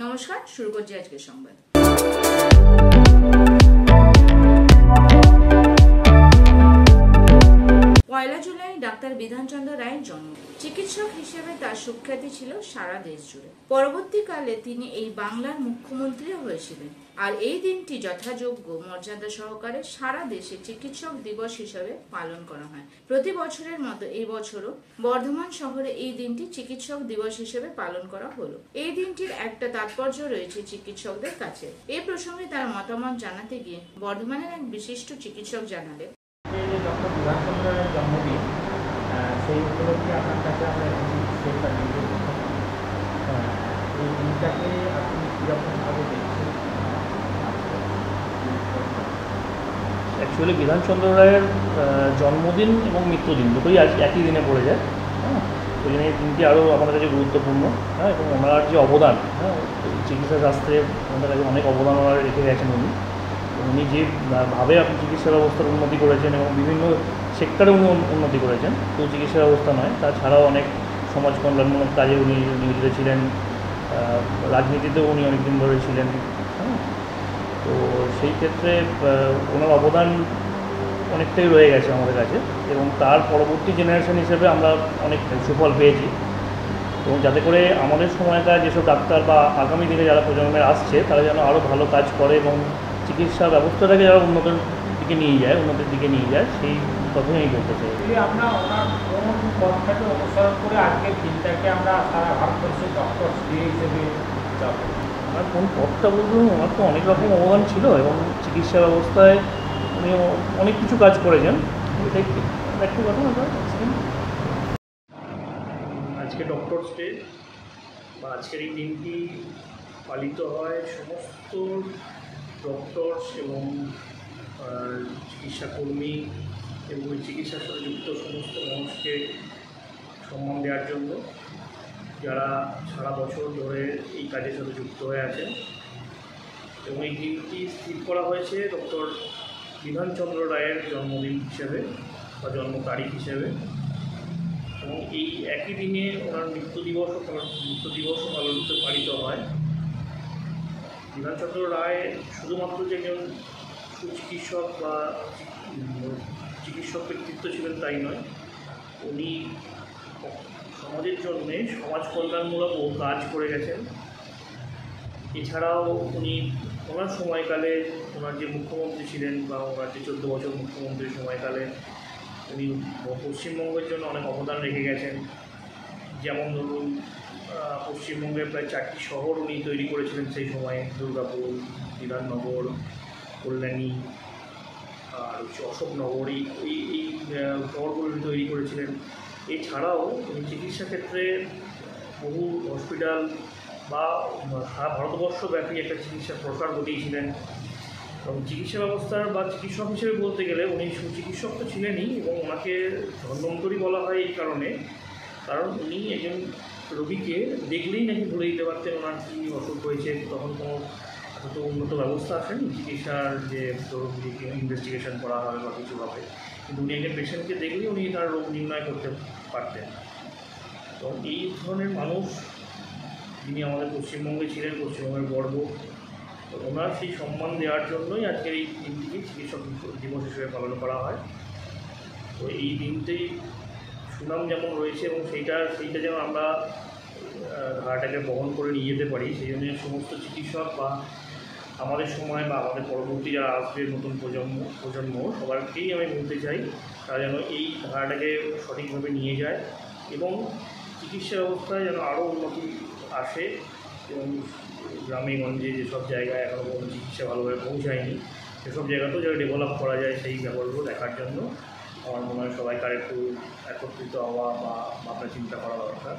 নমস্কার, শুরু করছি আজকের সংবাদ। পয়লা জুলাই ডাক্তার বিধানচন্দ্র রায়ের জন্ম। চিকিৎসক হিসেবে তার সুখ্যাতি ছিল সারা দেশ জুড়ে। পরবর্তীকালে তিনি এই বাংলার মুখ্যমন্ত্রীও হয়েছিলেন। আর এই দিনটি যথাযোগ্য মর্যাদা সহকারে সারা দেশে চিকিৎসক দিবস হিসেবে পালন করা হয়। প্রতি বছরের মতো এই বছরও বর্ধমান শহরে এই দিনটি চিকিৎসক দিবস হিসেবে পালন করা হলো। এই দিনটির একটা তাৎপর্য রয়েছে চিকিৎসকদের কাছে। এই প্রসঙ্গে তার মতামত জানাতে গিয়ে বর্ধমানের এক বিশিষ্ট চিকিৎসক জানালেন, ডক্টর বিধানচন্দ্রের জন্মদিন, সেই উপলক্ষে আপনার কাছে আমরা এই দিনটাকে আপনি কীরকমভাবে দেখছেন? অ্যাকচুয়ালি বিধানচন্দ্র রায়ের জন্মদিন এবং মৃত্যুদিন দুটোই একই দিনে পড়ে যায়। ওই জন্য এই দিনটি আরও আমাদের কাছে গুরুত্বপূর্ণ। এবং ওনার যে অবদান, চিকিৎসা শাস্ত্রে আমাদের কাছে অনেক অবদান ওনারা রেখে গেছেন। উনি যেভাবে আপনি চিকিৎসা ব্যবস্থার উন্নতি করেছেন এবং বিভিন্ন সেক্টরে উনি উন্নতি করেছেন, শুধু চিকিৎসা ব্যবস্থা নয়, তাছাড়াও অনেক সমাজ কল্যাণমূলক কাজে উনি নিয়োজিত ছিলেন। রাজনীতিতেও উনি অনেকদিন ধরে ছিলেন। তো সেই ক্ষেত্রে ওনার অবদান অনেকটাই রয়ে গেছে আমাদের কাছে, এবং তার পরবর্তী জেনারেশন হিসেবে আমরা অনেক সুফল পেয়েছি। এবং যাতে করে আমাদের সময়কার যেসব ডাক্তার বা আগামী দিনে যারা প্রজন্মের আসছে তারা যেন আরও ভালো কাজ করে এবং চিকিৎসা ব্যবস্থাটাকে যারা উন্নতির দিকে নিয়ে যায় সেই কথাই আমি বলতে চাই। আমরা ওনার কোন পথটাকে অনুসরণ করে আজকের দিনটাকে আমরা সারা ভারতবর্ষে ডক্টর ডে হিসেবে যাব? ওনার কোন পথটা বলবো, ওনার তো অনেক রকম অবদান ছিল এবং চিকিৎসা ব্যবস্থায় উনি অনেক কিছু কাজ করেছেন। এটাই একটু কথা আজকে ডক্টরস ডে বা আজকের এই দিনটি পালিত হয় সমস্ত ডক্টরস এবং চিকিৎসাকর্মী এবং চিকিৎসার সাথে যুক্ত সমস্ত মানুষকে সম্মান দেওয়ার জন্য, যারা সারা বছর ধরে এই কাজের সাথে যুক্ত হয়ে আছেন। এবং এই দিনটি স্থির করা হয়েছে ডক্টর বিধানচন্দ্র রায়ের জন্মদিন হিসেবে বা জন্ম তারিখ হিসেবে। এবং এই একই দিনে ওনার মৃত্যু দিবসও পালিত হয়। বিধানচন্দ্র রায় শুধুমাত্র যে একজন সুচিকিৎসক বা চিকিৎসক ব্যক্তিত্ব ছিলেন তাই নয়, উনি সমাজের জন্যে সমাজ কল্যাণমূলক বহু কাজ করে গেছেন। এছাড়াও উনি ওনার সময়কালে ওনার যে মুখ্যমন্ত্রী ছিলেন বা ওনার যে 14 বছর মুখ্যমন্ত্রীর সময়কালে উনি পশ্চিমবঙ্গের জন্য অনেক অবদান রেখে গেছেন। যেমন ধরুন, পশ্চিমবঙ্গের প্রায় 4টি শহর উনি তৈরি করেছিলেন সেই সময়ে: দুর্গাপুর, বিধাননগর, কল্যাণী আর অশোকনগর। এই শহরগুলো তৈরি করেছিলেন। এছাড়াও উনি চিকিৎসা ক্ষেত্রে বহু হসপিটাল বা সারা ভারতবর্ষব্যাপী একটা চিকিৎসার প্রসার ঘটিয়েছিলেন। এবং চিকিৎসা ব্যবস্থার বা চিকিৎসক হিসেবে বলতে গেলে উনি সুচিকিৎসক তো ছিলেনই, এবং ওনাকে ধন্বন্তরী বলা হয় এই কারণে, কারণ উনি একজন রোগীকে দেখলেই নাকি বলে দিতে পারতেন ওনার কী অসুখ হয়েছে। তখন কোনো এত উন্নত ব্যবস্থা আসেনি চিকিৎসার, যে রোগীকে ইনভেস্টিগেশন করা হবে বা কিছু হবে, কিন্তু উনি একজন পেশেন্টকে দেখলেই উনি তার রোগ নির্ণয় করতে পারতেন। তো এই ধরনের মানুষ যিনি আমাদের পশ্চিমবঙ্গে ছিলেন, পশ্চিমবঙ্গের গর্ব, তো ওনার সেই সম্মান দেওয়ার জন্যই আজকের এই দিনটিকে চিকিৎসক দিবস হিসেবে পালন করা হয়। তো এই দিনতেই সুনাম যেমন রয়েছে এবং সেইটা যেন আমরা ধারাটাকে বহন করে নিয়ে যেতে পারি, সেই জন্য সমস্ত চিকিৎসক বা আমাদের সময় বা আমাদের পরবর্তী যারা আসবে নতুন প্রজন্ম সবাইকেই আমি বলতে চাই, তারা যেন এই ধারাটাকে সঠিকভাবে নিয়ে যায় এবং চিকিৎসা ব্যবস্থায় যেন আরও উন্নতি আসে। এবং গ্রামে গঞ্জে যেসব জায়গায় এখনও কোনো চিকিৎসা ভালোভাবে পৌঁছায়নি, সেসব জায়গাতেও যারা ডেভেলপ করা যায় সেই ব্যাপারগুলো দেখার জন্য আমার মনে হয় সবাইকার একটু একত্রিত হওয়া বা ভাবনা চিন্তা করা দরকার।